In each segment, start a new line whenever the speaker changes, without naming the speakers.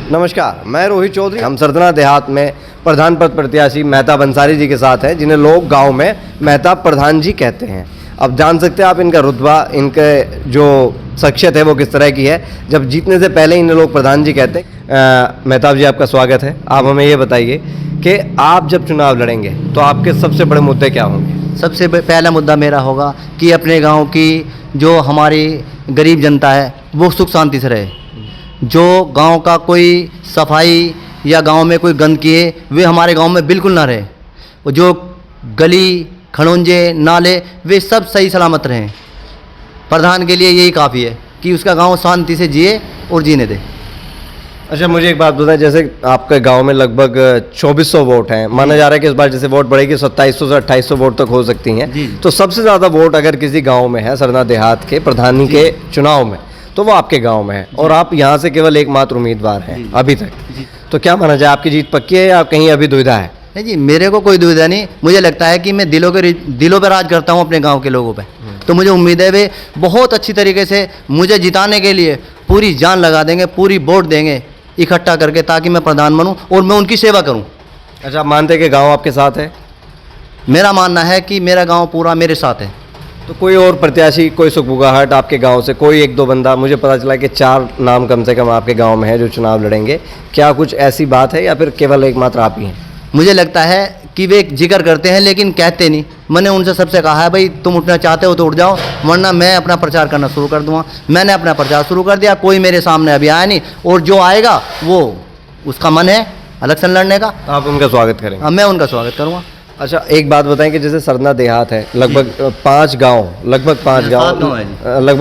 नमस्कार, मैं रोहित चौधरी। हम सरदना देहात में प्रधान पद प्रत्याशी मेहताब अंसारी जी के साथ हैं, जिन्हें लोग गांव में मेहताब प्रधान जी कहते हैं। अब जान सकते हैं आप इनका रुतबा, इनके जो शख्सियत है वो किस तरह की है। जब जीतने से पहले इन्हें लोग प्रधान जी कहते हैं। मेहताब जी, आपका स्वागत है। आप हमें ये बताइए कि आप जब चुनाव लड़ेंगे तो आपके सबसे बड़े मुद्दे क्या होंगे?
सबसे पहला मुद्दा मेरा होगा कि अपने गांव की जो हमारी गरीब जनता है वो सुख शांति से रहे। जो गांव का कोई सफाई या गांव में कोई गंदगी है वे हमारे गांव में बिल्कुल ना रहे। और जो गली खड़ोंजे नाले वे सब सही सलामत रहें। प्रधान के लिए यही काफ़ी है कि उसका गांव शांति से जिए और जीने दे।
अच्छा, मुझे एक बात बताएं, जैसे आपके गांव में लगभग 2400 वोट हैं, माना जा रहा है कि इस बार जैसे वोट बढ़ेगी 2700 से 2800 वोट तक हो सकती हैं। तो सबसे ज़्यादा वोट अगर किसी गांव में है सरना देहात के प्रधानी के चुनाव में, तो वो आपके गांव में है और आप यहां से केवल एकमात्र उम्मीदवार हैं अभी तक। तो क्या माना जाए, आपकी जीत पक्की है या कहीं अभी दुविधा है?
नहीं जी, मेरे को कोई दुविधा नहीं। मुझे लगता है कि मैं दिलों पर राज करता हूँ अपने गांव के लोगों पे। तो मुझे उम्मीद है वे बहुत अच्छी तरीके से मुझे जिताने के लिए पूरी जान लगा देंगे, पूरी वोट देंगे इकट्ठा करके, ताकि मैं प्रधान बनूं और मैं उनकी सेवा करूं।
अच्छा, आप मानते हैं कि गाँव आपके साथ है?
मेरा मानना है कि मेरा गाँव पूरा मेरे साथ है।
तो कोई और प्रत्याशी, कोई सुखबुगाहट आपके गांव से, कोई एक दो बंदा? मुझे पता चला कि 4 नाम कम से कम आपके गांव में है जो चुनाव लड़ेंगे। क्या कुछ ऐसी बात है या फिर केवल एकमात्र आप ही हैं?
मुझे लगता है कि वे जिक्र करते हैं लेकिन कहते नहीं। मैंने उनसे सबसे कहा है, भाई तुम उठना चाहते हो तो उठ जाओ, वरना मैं अपना प्रचार करना शुरू कर दूंगा। मैंने अपना प्रचार शुरू कर दिया, कोई मेरे सामने अभी आया नहीं। और जो आएगा वो उसका मन है इलेक्शन लड़ने का,
आप उनका स्वागत करेंगे?
मैं उनका स्वागत करूँगा।
अच्छा, एक बात बताएं कि जैसे सरना देहात है, लगभग 5 गांव, लगभग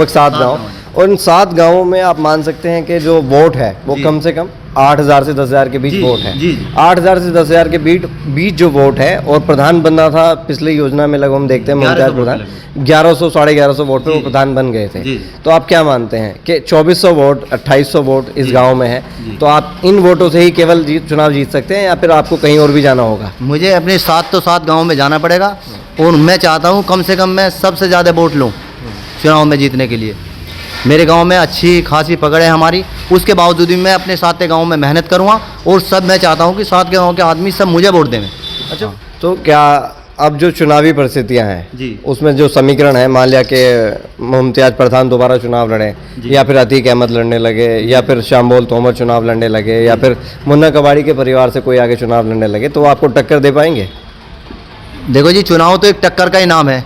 7 गांव, और इन 7 गांवों में आप मान सकते हैं कि जो वोट है वो कम से कम 8000 से 10000 के बीच वोट है। 8000 से 10000 के बीच जो वोट है, और प्रधान बनना था पिछली योजना में, लगभग हम देखते हैं मुमताज प्रधान 1100 साढ़े 1100 वोट पे वो प्रधान बन गए थे। तो आप क्या मानते हैं कि 2400 वोट 2800 वोट इस गांव में है, तो आप इन वोटों से ही केवल चुनाव जीत सकते हैं या फिर आपको कहीं और भी जाना होगा?
मुझे अपने 7 गाँव में जाना पड़ेगा और मैं चाहता हूँ कम से कम मैं सबसे ज़्यादा वोट लूँ चुनाव में जीतने के लिए। मेरे गांव में अच्छी खासी पकड़ है हमारी, उसके बावजूद भी मैं अपने 7 गांव में मेहनत करूँगा और सब मैं चाहता हूँ कि 7 गांव के आदमी सब मुझे वोट देंगे।
अच्छा, तो क्या अब जो चुनावी परिस्थितियां हैं उसमें जो समीकरण है, मान लिया कि मुमताज प्रधान दोबारा चुनाव लड़े, या फिर अतीक अहमद लड़ने लगे, या फिर शाम्बोल तोमर चुनाव लड़ने लगे, या फिर मुन्ना कबाड़ी के परिवार से कोई आगे चुनाव लड़ने लगे, तो आपको टक्कर दे पाएंगे?
देखो जी, चुनाव तो एक टक्कर का ही नाम है,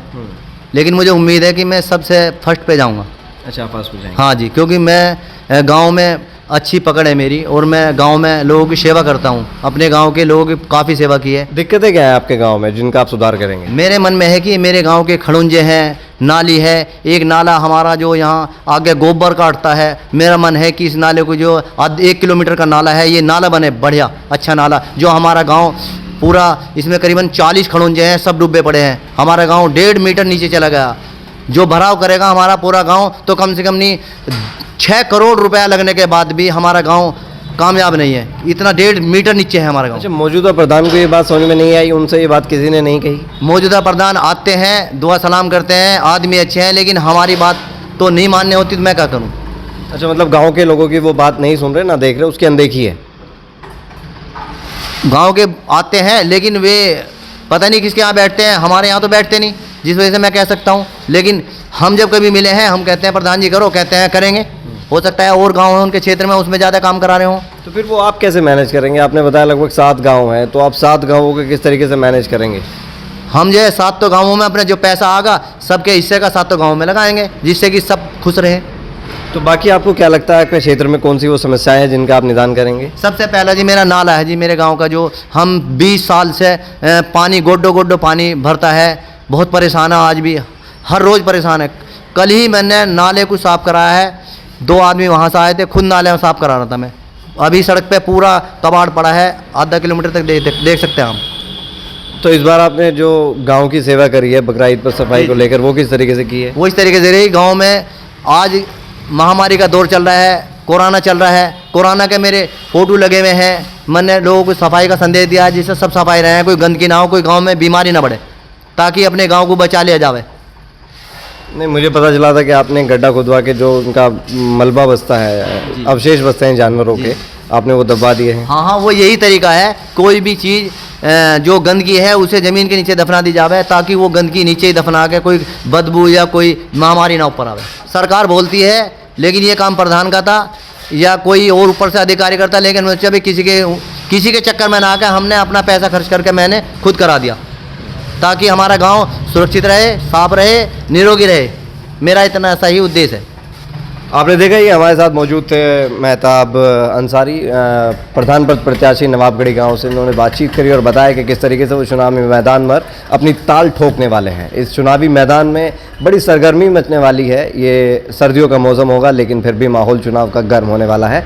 लेकिन मुझे उम्मीद है कि मैं सबसे फर्स्ट पे जाऊँगा।
अच्छा, फर्स्ट पे जाएंगे?
हाँ जी, क्योंकि मैं गांव में अच्छी पकड़ है मेरी और मैं गांव में लोगों की सेवा करता हूं। अपने गांव के लोगों की काफ़ी सेवा की है।
दिक्कतें क्या है आपके गांव में जिनका आप सुधार करेंगे?
मेरे मन में है कि मेरे गांव के खड़ुंजे हैं, नाली है, एक नाला हमारा जो यहाँ आगे गोबर काटता है। मेरा मन है कि इस नाले को जो 1 किलोमीटर का नाला है, ये नाला बने बढ़िया अच्छा नाला, जो हमारा गाँव पूरा, इसमें करीबन 40 खड़ुंजे हैं, सब डूबे पड़े हैं। हमारा गाँव 1.5 मीटर नीचे चला गया। जो भराव करेगा हमारा पूरा गांव, तो कम से कम नहीं 6 करोड़ रुपया लगने के बाद भी हमारा गांव कामयाब नहीं है। इतना 1.5 मीटर नीचे है हमारा गांव।
अच्छा, मौजूदा प्रधान को ये बात समझ में नहीं आई, उनसे ये बात किसी ने नहीं कही?
मौजूदा प्रधान आते हैं, दुआ सलाम करते हैं, आदमी अच्छे हैं, लेकिन हमारी बात तो नहीं मानने होती, तो मैं क्या करूँ?
अच्छा, मतलब गाँव के लोगों की वो बात नहीं सुन रहे, ना देख रहे, उसकी अनदेखी है?
गाँव के आते हैं लेकिन वे पता नहीं किसके यहाँ बैठते हैं, हमारे यहाँ तो बैठते नहीं, जिस वजह से मैं कह सकता हूँ। लेकिन हम जब कभी मिले हैं, हम कहते हैं प्रधान जी करो, कहते हैं करेंगे। हो सकता है और गांव है उनके क्षेत्र में, उसमें ज़्यादा काम करा रहे हों।
तो फिर वो आप कैसे मैनेज करेंगे? आपने बताया लगभग 7 गांव हैं, तो आप 7 गांवों को किस तरीके से मैनेज करेंगे?
हम जो है 7 गाँवों में अपने जो पैसा आगा सबके हिस्से का 7 गाँव में लगाएंगे, जिससे कि सब खुश रहें।
तो बाकी आपको क्या लगता है अपने क्षेत्र में कौन सी वो समस्याएं हैं जिनका आप निदान करेंगे?
सबसे पहला जी मेरा नाला है जी, मेरे गाँव का, जो हम 20 साल से पानी गोड्डो पानी भरता है। बहुत परेशान है, आज भी हर रोज़ परेशान है। कल ही मैंने नाले को साफ़ कराया है, 2 आदमी वहाँ से आए थे, खुद नाले में साफ़ करा रहा था मैं। अभी सड़क पे पूरा कबाड़ पड़ा है, आधा किलोमीटर तक देख सकते हैं हम।
तो इस बार आपने जो गांव की सेवा करी है बकरा ईद पर सफाई को लेकर, वो किस तरीके से की है?
वो इस तरीके से रही। गाँव में आज महामारी का दौर चल रहा है, कोरोना चल रहा है, कोरोना के मेरे फ़ोटो लगे हुए हैं। मैंने लोगों को सफाई का संदेश दिया है, जिससे सब सफाई रहें, कोई गंदगी ना हो, कोई गाँव में बीमारी ना बढ़े, ताकि अपने गांव को बचा लिया जावे।
नहीं, मुझे पता चला था कि आपने गड्ढा खुदवा के जो उनका मलबा बसता है, अवशेष बसते हैं जानवरों के, आपने वो दबा दिए हैं।
हाँ हाँ, वो यही तरीका है, कोई भी चीज़ जो गंदगी है उसे ज़मीन के नीचे दफना दी जावे, ताकि वो गंदगी नीचे ही दफना के कोई बदबू या कोई महामारी ना ऊपर आवे। सरकार बोलती है, लेकिन ये काम प्रधान का था या कोई और ऊपर से अधिकारी करता, लेकिन मुझे भी किसी के चक्कर में ना आकर हमने अपना पैसा खर्च करके मैंने खुद करा दिया, ताकि हमारा गांव सुरक्षित रहे, साफ रहे, निरोगी रहे। मेरा इतना सही उद्देश्य है।
आपने देखा ये हमारे साथ मौजूद थे मेहताब अंसारी, प्रधान पद प्रत्याशी नवाबगढ़ी गांव से। उन्होंने बातचीत करी और बताया कि किस तरीके से वो चुनावी मैदान में अपनी ताल ठोकने वाले हैं। इस चुनावी मैदान में बड़ी सरगर्मी मचने वाली है। ये सर्दियों का मौसम होगा, लेकिन फिर भी माहौल चुनाव का गर्म होने वाला है।